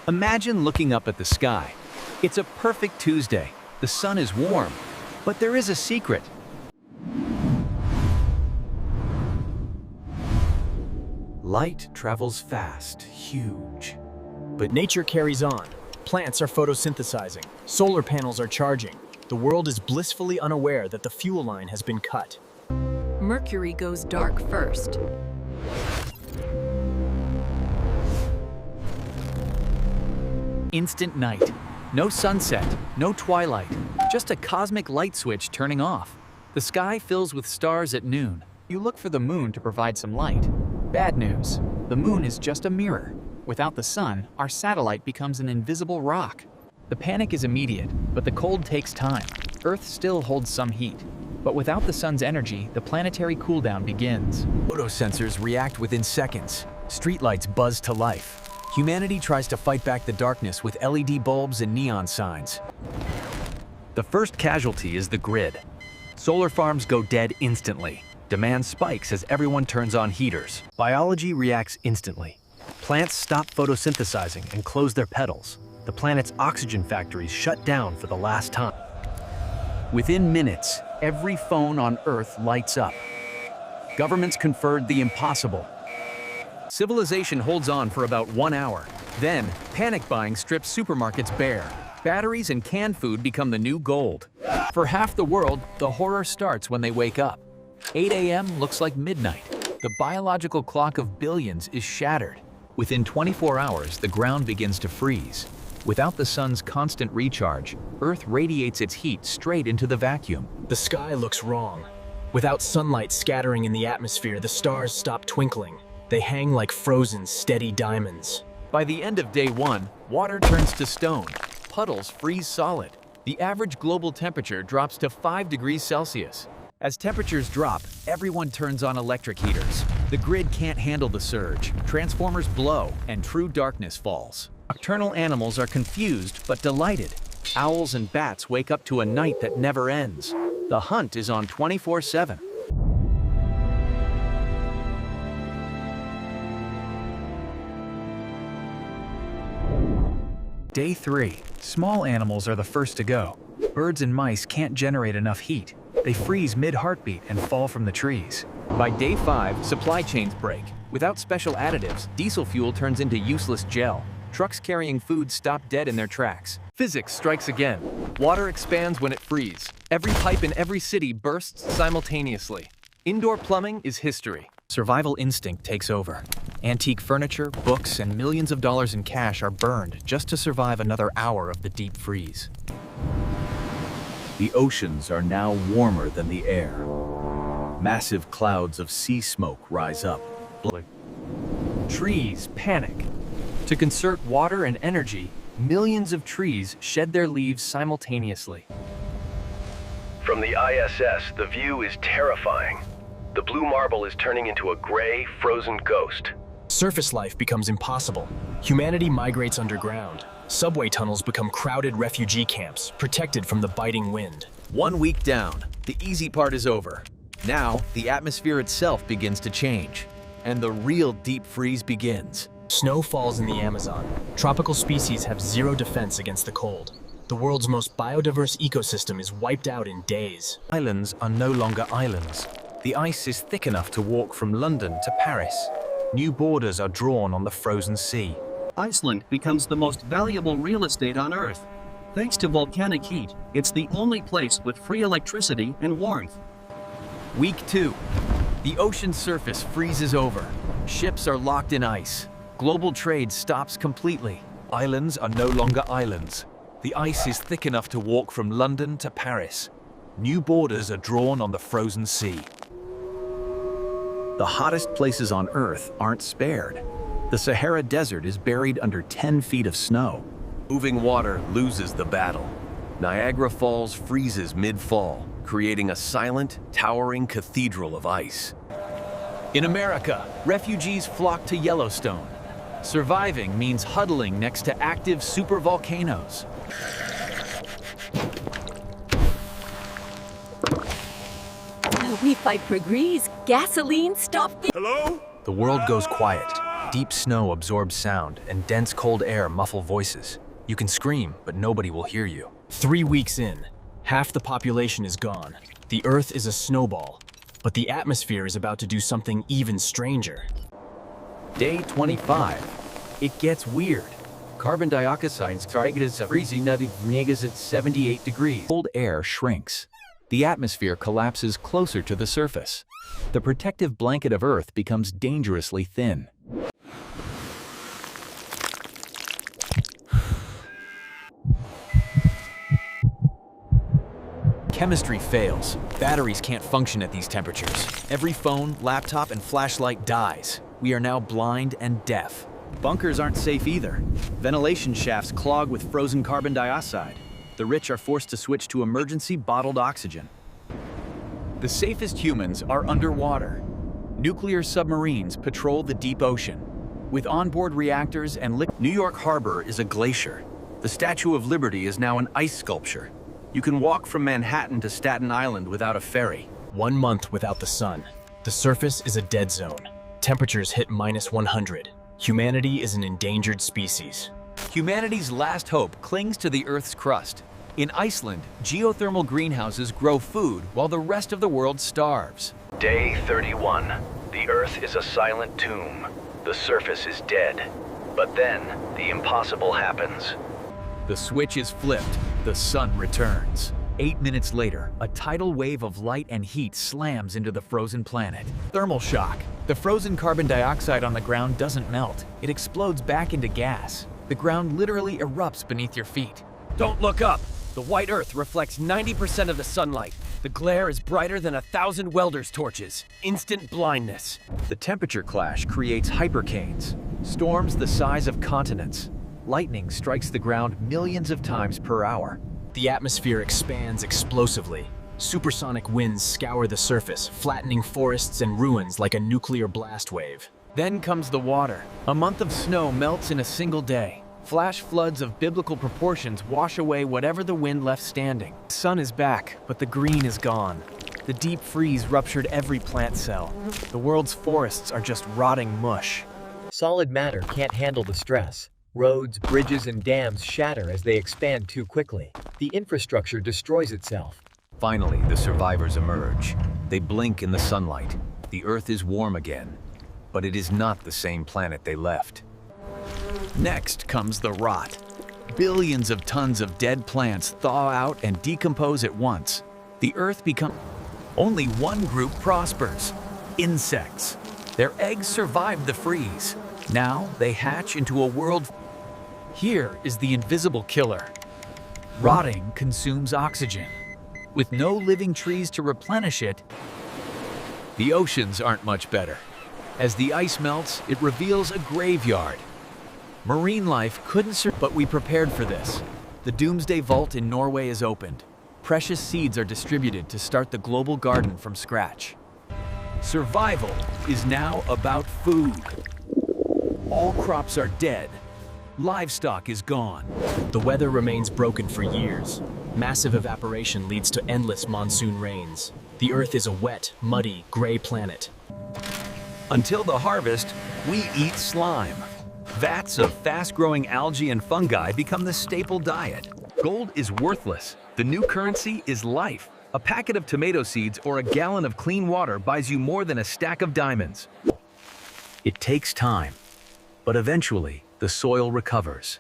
Imagine looking up at the sky. It's a perfect Tuesday. The sun is warm, but there is a secret. Light travels fast, huge. But nature carries on. Plants are photosynthesizing. Solar panels are charging. The world is blissfully unaware that the fuel line has been cut. Mercury goes dark first. Instant night. No sunset, no twilight, just a cosmic light switch turning off. The sky fills with stars at noon. You look for the moon to provide some light. Bad news. The moon is just a mirror. Without the sun, our satellite becomes an invisible rock. The panic is immediate, but the cold takes time. Earth still holds some heat. But without the sun's energy, the planetary cooldown begins. Photosensors react within seconds. Streetlights buzz to life. Humanity tries to fight back the darkness with LED bulbs and neon signs. The first casualty is the grid. Solar farms go dead instantly. Demand spikes as everyone turns on heaters. Biology reacts instantly. Plants stop photosynthesizing and close their petals. The planet's oxygen factories shut down for the last time. Within minutes, every phone on Earth lights up. Governments conferred the impossible. Civilization holds on for about 1 hour. Then, panic buying strips supermarkets bare. Batteries and canned food become the new gold. For half the world, the horror starts when they wake up. 8 a.m. looks like midnight. The biological clock of billions is shattered. Within 24 hours, the ground begins to freeze. Without the sun's constant recharge, Earth radiates its heat straight into the vacuum. The sky looks wrong. Without sunlight scattering in the atmosphere, the stars stop twinkling. They hang like frozen, steady diamonds. By the end of day 1, water turns to stone. Puddles freeze solid. The average global temperature drops to 5 degrees Celsius. As temperatures drop, everyone turns on electric heaters. The grid can't handle the surge. Transformers blow, and true darkness falls. Nocturnal animals are confused but delighted. Owls and bats wake up to a night that never ends. The hunt is on 24/7. Day 3. Small animals are the first to go. Birds and mice can't generate enough heat. They freeze mid-heartbeat and fall from the trees. By day 5, supply chains break. Without special additives, diesel fuel turns into useless gel. Trucks carrying food stop dead in their tracks. Physics strikes again. Water expands when it freezes. Every pipe in every city bursts simultaneously. Indoor plumbing is history. Survival instinct takes over. Antique furniture, books, and millions of dollars in cash are burned just to survive another hour of the deep freeze. The oceans are now warmer than the air. Massive clouds of sea smoke rise up. Trees panic. To conserve water and energy, millions of trees shed their leaves simultaneously. From the ISS, the view is terrifying. The blue marble is turning into a gray, frozen ghost. Surface life becomes impossible. Humanity migrates underground. Subway tunnels become crowded refugee camps, protected from the biting wind. 1 week down, the easy part is over. Now, the atmosphere itself begins to change, and the real deep freeze begins. Snow falls in the Amazon. Tropical species have zero defense against the cold. The world's most biodiverse ecosystem is wiped out in days. Islands are no longer islands. The ice is thick enough to walk from London to Paris. New borders are drawn on the frozen sea. Iceland becomes the most valuable real estate on Earth. Thanks to volcanic heat, it's the only place with free electricity and warmth. Week 2. The ocean surface freezes over. Ships are locked in ice. Global trade stops completely. Islands are no longer islands. The ice is thick enough to walk from London to Paris. New borders are drawn on the frozen sea. The hottest places on Earth aren't spared. The Sahara Desert is buried under 10 feet of snow. Moving water loses the battle. Niagara Falls freezes mid-fall, creating a silent, towering cathedral of ice. In America, refugees flock to Yellowstone. Surviving means huddling next to active supervolcanoes. We fight for grease, gasoline, stop. The world goes quiet. Deep snow absorbs sound, and dense cold air muffle voices. You can scream, but nobody will hear you. 3 weeks in, half the population is gone. The Earth is a snowball, but the atmosphere is about to do something even stranger. Day 25. It gets weird. Carbon dioxide is freezing at 78 degrees. Cold air shrinks. The atmosphere collapses closer to the surface. The protective blanket of Earth becomes dangerously thin. Chemistry fails. Batteries can't function at these temperatures. Every phone, laptop, and flashlight dies. We are now blind and deaf. Bunkers aren't safe either. Ventilation shafts clog with frozen carbon dioxide. The rich are forced to switch to emergency bottled oxygen. The safest humans are underwater. Nuclear submarines patrol the deep ocean. With onboard reactors and New York Harbor is a glacier. The Statue of Liberty is now an ice sculpture. You can walk from Manhattan to Staten Island without a ferry. 1 month without the sun. The surface is a dead zone. Temperatures hit -100. Humanity is an endangered species. Humanity's last hope clings to the Earth's crust. In Iceland, geothermal greenhouses grow food while the rest of the world starves. Day 31. The Earth is a silent tomb. The surface is dead. But then, the impossible happens. The switch is flipped. The sun returns. 8 minutes later, a tidal wave of light and heat slams into the frozen planet. Thermal shock. The frozen carbon dioxide on the ground doesn't melt. It explodes back into gas. The ground literally erupts beneath your feet. Don't look up! The white Earth reflects 90% of the sunlight. The glare is brighter than 1,000 welders' torches. Instant blindness. The temperature clash creates hypercanes, storms the size of continents. Lightning strikes the ground millions of times per hour. The atmosphere expands explosively. Supersonic winds scour the surface, flattening forests and ruins like a nuclear blast wave. Then comes the water. A month of snow melts in a single day. Flash floods of biblical proportions wash away whatever the wind left standing. The sun is back, but the green is gone. The deep freeze ruptured every plant cell. The world's forests are just rotting mush. Solid matter can't handle the stress. Roads, bridges, and dams shatter as they expand too quickly. The infrastructure destroys itself. Finally, the survivors emerge. They blink in the sunlight. The Earth is warm again, but it is not the same planet they left. Next comes the rot. Billions of tons of dead plants thaw out and decompose at once. The Earth becomes... Only one group prospers: insects. Their eggs survived the freeze. Now they hatch into a world... Here is the invisible killer. Rotting consumes oxygen. With no living trees to replenish it, the oceans aren't much better. As the ice melts, it reveals a graveyard. Marine life couldn't survive, but we prepared for this. The Doomsday Vault in Norway is opened. Precious seeds are distributed to start the global garden from scratch. Survival is now about food. All crops are dead. Livestock is gone. The weather remains broken for years. Massive evaporation leads to endless monsoon rains. The Earth is a wet, muddy, gray planet. Until the harvest, we eat slime. Vats of fast-growing algae and fungi become the staple diet. Gold is worthless. The new currency is life. A packet of tomato seeds or a gallon of clean water buys you more than a stack of diamonds. It takes time, but eventually the soil recovers.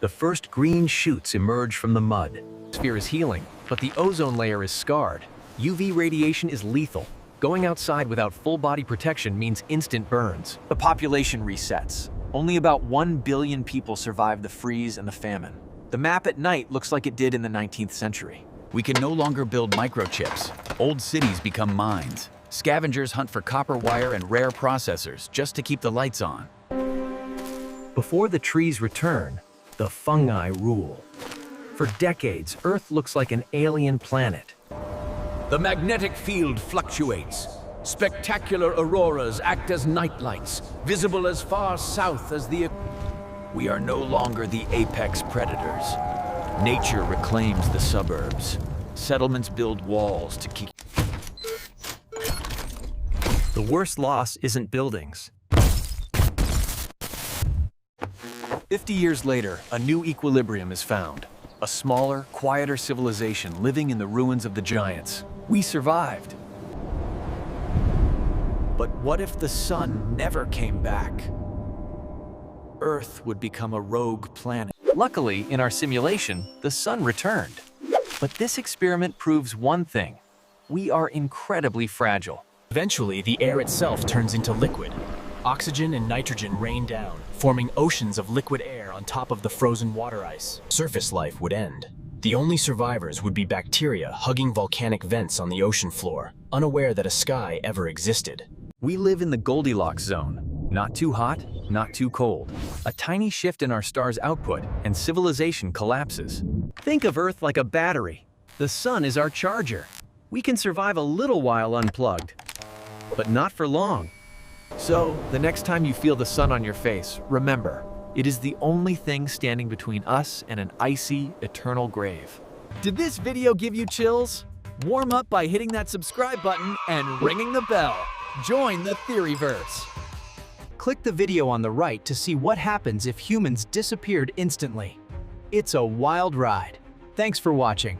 The first green shoots emerge from the mud. The sphere is healing, but the ozone layer is scarred. UV radiation is lethal. Going outside without full body protection means instant burns. The population resets. Only about 1 billion people survive the freeze and the famine. The map at night looks like it did in the 19th century. We can no longer build microchips. Old cities become mines. Scavengers hunt for copper wire and rare processors just to keep the lights on. Before the trees return, the fungi rule. For decades, Earth looks like an alien planet. The magnetic field fluctuates. Spectacular auroras act as nightlights, visible as far south as the... We are no longer the apex predators. Nature reclaims the suburbs. Settlements build walls to keep... The worst loss isn't buildings. 50 years later, a new equilibrium is found. A smaller, quieter civilization living in the ruins of the giants. We survived. But what if the sun never came back? Earth would become a rogue planet. Luckily, in our simulation, the sun returned. But this experiment proves one thing. We are incredibly fragile. Eventually, the air itself turns into liquid. Oxygen and nitrogen rain down, forming oceans of liquid air on top of the frozen water ice. Surface life would end. The only survivors would be bacteria hugging volcanic vents on the ocean floor, unaware that a sky ever existed. We live in the Goldilocks zone. Not too hot, not too cold. A tiny shift in our star's output, and civilization collapses. Think of Earth like a battery. The sun is our charger. We can survive a little while unplugged, but not for long. So, the next time you feel the sun on your face, remember, it is the only thing standing between us and an icy, eternal grave. Did this video give you chills? Warm up by hitting that subscribe button and ringing the bell. Join the Theoryverse. Click the video on the right to see what happens if humans disappeared instantly. It's a wild ride. Thanks for watching.